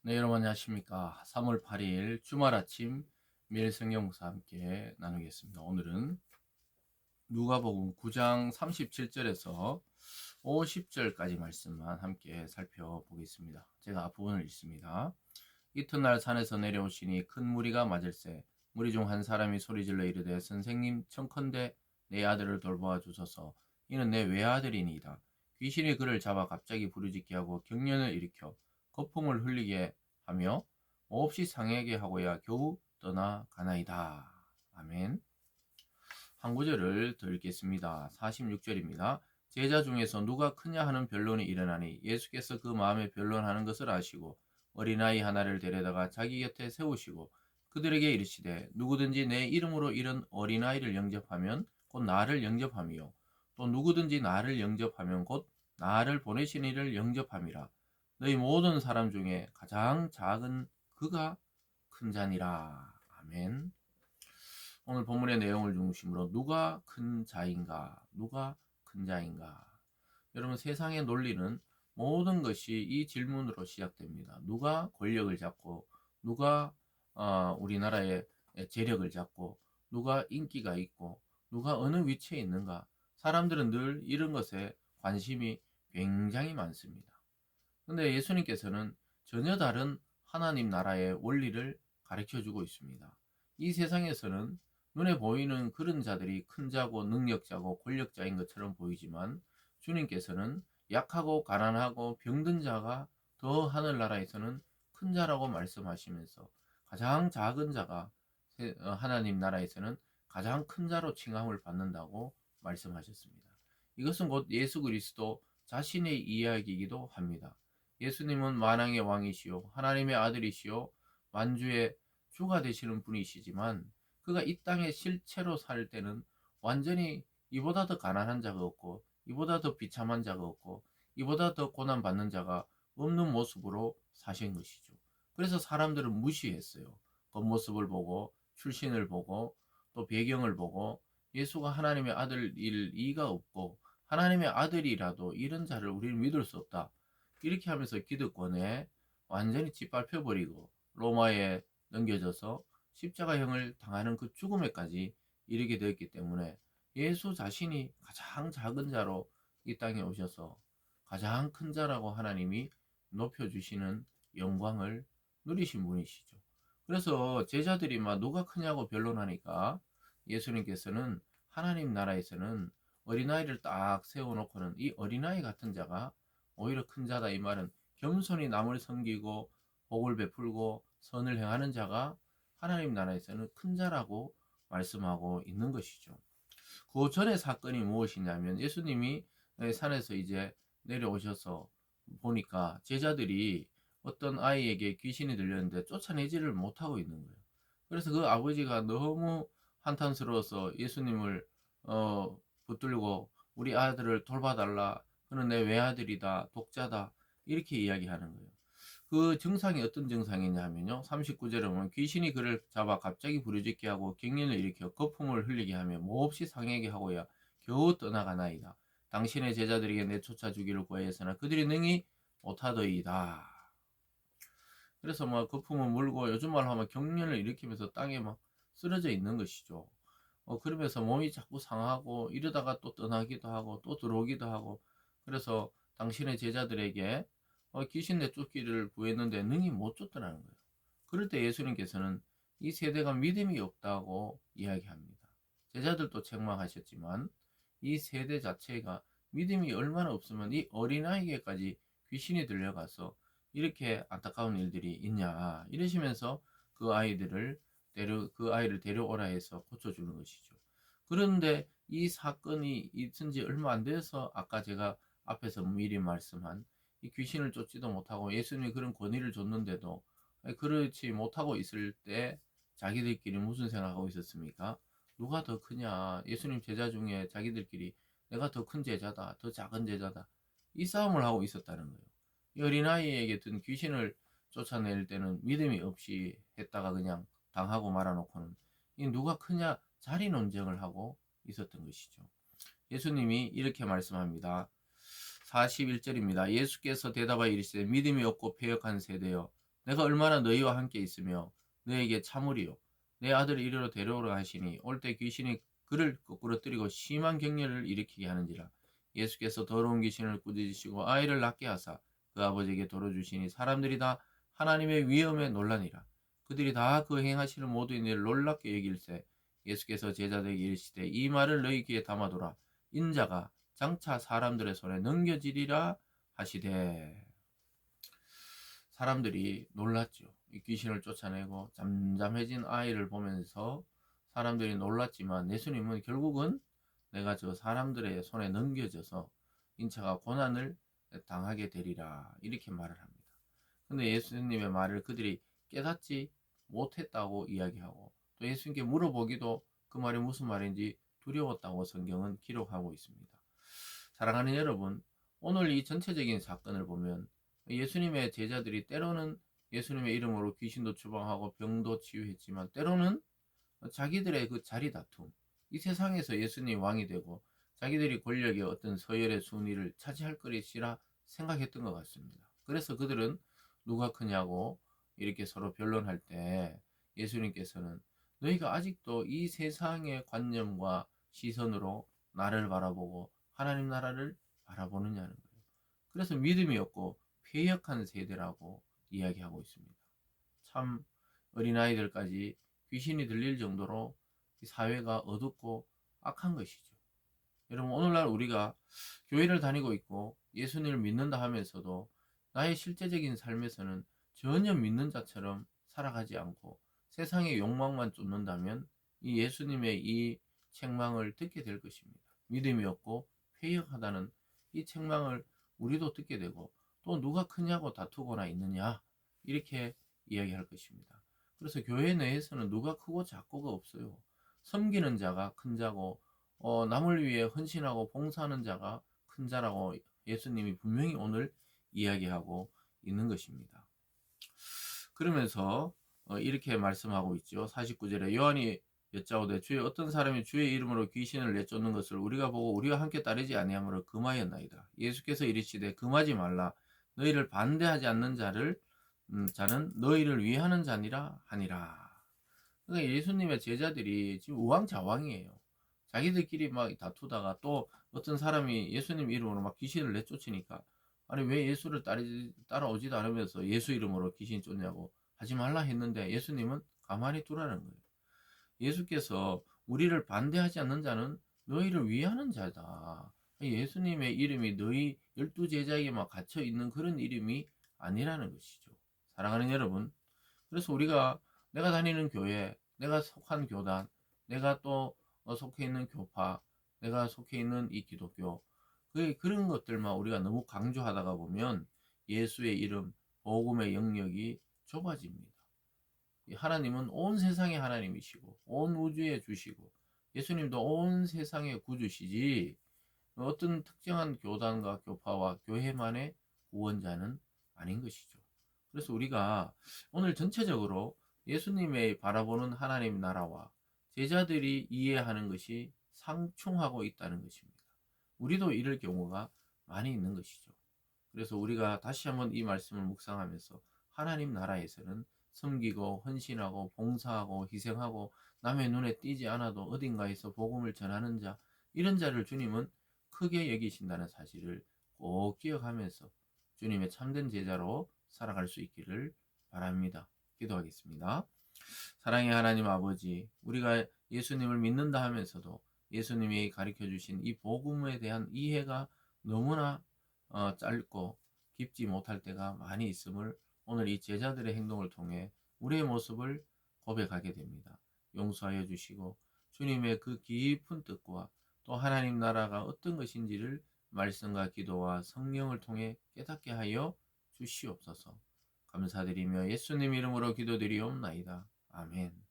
네, 여러분 안녕하십니까. 3월 8일 주말 아침 매일 성경 묵상 함께 나누겠습니다. 오늘은 누가복음 9장 37절에서 50절까지 말씀만 함께 살펴보겠습니다. 제가 앞부분을 읽습니다. 이튿날 산에서 내려오시니 큰 무리가 맞을세 무리 중 한 사람이 소리질러 이르되 선생님 청컨대 내 아들을 돌보아 주소서. 이는 내 외아들이니이다. 귀신이 그를 잡아 갑자기 부르짖게 하고 경련을 일으켜 거품을 흘리게 하며 몹시 상하게 하고야 겨우 떠나가나이다. 아멘. 한 구절을 더 읽겠습니다. 46절입니다. 제자 중에서 누가 크냐 하는 변론이 일어나니 예수께서 그 마음에 변론하는 것을 아시고 어린아이 하나를 데려다가 자기 곁에 세우시고 그들에게 이르시되 누구든지 내 이름으로 이런 어린아이를 영접하면 곧 나를 영접함이요 또 누구든지 나를 영접하면 곧 나를 보내신 이를 영접함이라. 너희 모든 사람 중에 가장 작은 그가 큰 자니라. 아멘. 오늘 본문의 내용을 중심으로 누가 큰 자인가? 누가 큰 자인가? 여러분, 세상의 논리는 모든 것이 이 질문으로 시작됩니다. 누가 권력을 잡고 누가 우리나라의 재력을 잡고 누가 인기가 있고 누가 어느 위치에 있는가? 사람들은 늘 이런 것에 관심이 굉장히 많습니다. 근데 예수님께서는 전혀 다른 하나님 나라의 원리를 가르쳐 주고 있습니다. 이 세상에서는 눈에 보이는 그런 자들이 큰 자고 능력자고 권력자인 것처럼 보이지만 주님께서는 약하고 가난하고 병든 자가 더 하늘나라에서는 큰 자라고 말씀하시면서 가장 작은 자가 하나님 나라에서는 가장 큰 자로 칭함을 받는다고 말씀하셨습니다. 이것은 곧 예수 그리스도 자신의 이야기이기도 합니다. 예수님은 만왕의 왕이시요 하나님의 아들이시요 만주의 주가 되시는 분이시지만 그가 이 땅에 실체로 살 때는 완전히 이보다 더 가난한 자가 없고 이보다 더 비참한 자가 없고 이보다 더 고난받는 자가 없는 모습으로 사신 것이죠. 그래서 사람들은 무시했어요. 겉모습을 보고 출신을 보고 또 배경을 보고 예수가 하나님의 아들일 이가 없고 하나님의 아들이라도 이런 자를 우리는 믿을 수 없다. 이렇게 하면서 기득권에 완전히 짓밟혀버리고 로마에 넘겨져서 십자가형을 당하는 그 죽음에까지 이르게 되었기 때문에 예수 자신이 가장 작은 자로 이 땅에 오셔서 가장 큰 자라고 하나님이 높여주시는 영광을 누리신 분이시죠. 그래서 제자들이 막 누가 크냐고 변론하니까 예수님께서는 하나님 나라에서는 어린아이를 딱 세워놓고는 이 어린아이 같은 자가 오히려 큰 자다. 이 말은 겸손히 남을 섬기고 복을 베풀고 선을 행하는 자가 하나님 나라에서는 큰 자라고 말씀하고 있는 것이죠. 그 전에 사건이 무엇이냐면 예수님이 산에서 이제 내려오셔서 보니까 제자들이 어떤 아이에게 귀신이 들렸는데 쫓아내지를 못하고 있는 거예요. 그래서 그 아버지가 너무 한탄스러워서 예수님을 붙들고 우리 아들을 돌봐달라. 그는 내 외아들이다. 독자다. 이렇게 이야기하는 거예요. 그 증상이 어떤 증상이냐 하면요. 39절에 보면 귀신이 그를 잡아 갑자기 부르짖게 하고 격련을 일으켜 거품을 흘리게 하며 몹시 상하게 하고야 겨우 떠나가나이다. 당신의 제자들에게 내쫓아 주기를 구하였으나 그들이 능히 못하더이다. 그래서 막 거품을 물고 요즘 말로 하면 격련을 일으키면서 땅에 막 쓰러져 있는 것이죠. 그러면서 몸이 자꾸 상하고 이러다가 또 떠나기도 하고 또 들어오기도 하고 그래서 당신의 제자들에게 귀신 내쫓기를 구했는데 능히 못 쫓더라는 거예요. 그럴 때 예수님께서는 이 세대가 믿음이 없다고 이야기합니다. 제자들도 책망하셨지만 이 세대 자체가 믿음이 얼마나 없으면 이 어린아이에게까지 귀신이 들려가서 이렇게 안타까운 일들이 있냐 이러시면서 그 아이를 데려오라 해서 고쳐주는 것이죠. 그런데 이 사건이 있은 지 얼마 안 돼서 아까 제가 앞에서 미리 말씀한 이 귀신을 쫓지도 못하고 예수님이 그런 권위를 줬는데도 그렇지 못하고 있을 때 자기들끼리 무슨 생각하고 있었습니까? 누가 더 크냐? 예수님 제자 중에 자기들끼리 내가 더 큰 제자다, 더 작은 제자다. 이 싸움을 하고 있었다는 거예요. 이 어린아이에게 든 귀신을 쫓아낼 때는 믿음이 없이 했다가 그냥 당하고 말아놓고는 이 누가 크냐 자리 논쟁을 하고 있었던 것이죠. 예수님이 이렇게 말씀합니다. 41절입니다. 예수께서 대답하여 이르시되 믿음이 없고 패역한 세대여 내가 얼마나 너희와 함께 있으며 너에게 참으리요 내 아들을 이리로 데려오라 하시니 올 때 귀신이 그를 거꾸로 뜨리고 심한 격렬을 일으키게 하는지라. 예수께서 더러운 귀신을 꾸짖으시고 아이를 낳게 하사 그 아버지에게 돌어주시니 사람들이 다 하나님의 위엄에 놀라니라. 그들이 다 그 행하시는 모든 일을 놀랍게 여길세 예수께서 제자들에게 이르시되 이 말을 너희 귀에 담아두라. 인자가 장차 사람들의 손에 넘겨지리라 하시되. 사람들이 놀랐죠. 이 귀신을 쫓아내고 잠잠해진 아이를 보면서 사람들이 놀랐지만 예수님은 결국은 내가 저 사람들의 손에 넘겨져서 인차가 고난을 당하게 되리라 이렇게 말을 합니다. 근데 예수님의 말을 그들이 깨닫지 못했다고 이야기하고 또 예수님께 물어보기도 그 말이 무슨 말인지 두려웠다고 성경은 기록하고 있습니다. 사랑하는 여러분, 오늘 이 전체적인 사건을 보면 예수님의 제자들이 때로는 예수님의 이름으로 귀신도 추방하고 병도 치유했지만 때로는 자기들의 그 자리 다툼, 이 세상에서 예수님이 왕이 되고 자기들이 권력의 어떤 서열의 순위를 차지할 것이라 생각했던 것 같습니다. 그래서 그들은 누가 크냐고 이렇게 서로 변론할 때 예수님께서는 너희가 아직도 이 세상의 관념과 시선으로 나를 바라보고 하나님 나라를 바라보느냐는 거예요. 그래서 믿음이 없고 폐역한 세대라고 이야기하고 있습니다. 참 어린아이들까지 귀신이 들릴 정도로 사회가 어둡고 악한 것이죠. 여러분, 오늘날 우리가 교회를 다니고 있고 예수님을 믿는다 하면서도 나의 실제적인 삶에서는 전혀 믿는 자처럼 살아가지 않고 세상의 욕망만 쫓는다면 이 예수님의 이 책망을 듣게 될 것입니다. 믿음이 없고 회역하다는 이 책망을 우리도 듣게 되고 또 누가 크냐고 다투거나 있느냐 이렇게 이야기할 것입니다. 그래서 교회 내에서는 누가 크고 작고가 없어요. 섬기는 자가 큰 자고 남을 위해 헌신하고 봉사하는 자가 큰 자라고 예수님이 분명히 오늘 이야기하고 있는 것입니다. 그러면서 이렇게 말씀하고 있죠. 49절에 요한이 여짜오되 주의 어떤 사람이 주의 이름으로 귀신을 내쫓는 것을 우리가 보고 우리와 함께 따르지 아니하므로 금하였나이다. 예수께서 이르시되 금하지 말라. 너희를 반대하지 않는 자는 너희를 위하는 자니라 하니라. 그러니까 예수님의 제자들이 지금 우왕좌왕이에요. 자기들끼리 막 다투다가 또 어떤 사람이 예수님 이름으로 막 귀신을 내쫓으니까 아니 왜 예수를 따라오지도 않으면서 예수 이름으로 귀신 쫓냐고 하지 말라 했는데 예수님은 가만히 두라는 거예요. 예수께서 우리를 반대하지 않는 자는 너희를 위하는 자다. 예수님의 이름이 너희 12제자에게만 갇혀 있는 그런 이름이 아니라는 것이죠. 사랑하는 여러분, 그래서 우리가 내가 다니는 교회, 내가 속한 교단, 내가 또 속해 있는 교파, 내가 속해 있는 이 기독교, 그런 것들만 우리가 너무 강조하다가 보면 예수의 이름, 복음의 영역이 좁아집니다. 하나님은 온 세상의 하나님이시고 온 우주의 주시고 예수님도 온 세상의 구주시지 어떤 특정한 교단과 교파와 교회만의 구원자는 아닌 것이죠. 그래서 우리가 오늘 전체적으로 예수님의 바라보는 하나님 나라와 제자들이 이해하는 것이 상충하고 있다는 것입니다. 우리도 이럴 경우가 많이 있는 것이죠. 그래서 우리가 다시 한번 이 말씀을 묵상하면서 하나님 나라에서는 섬기고 헌신하고 봉사하고 희생하고 남의 눈에 띄지 않아도 어딘가에서 복음을 전하는 자, 이런 자를 주님은 크게 여기신다는 사실을 꼭 기억하면서 주님의 참된 제자로 살아갈 수 있기를 바랍니다. 기도하겠습니다. 사랑의 하나님 아버지, 우리가 예수님을 믿는다 하면서도 예수님이 가르쳐 주신 이 복음에 대한 이해가 너무나 짧고 깊지 못할 때가 많이 있음을 오늘 이 제자들의 행동을 통해 우리의 모습을 고백하게 됩니다. 용서하여 주시고 주님의 그 깊은 뜻과 또 하나님 나라가 어떤 것인지를 말씀과 기도와 성령을 통해 깨닫게 하여 주시옵소서. 감사드리며 예수님 이름으로 기도드리옵나이다. 아멘.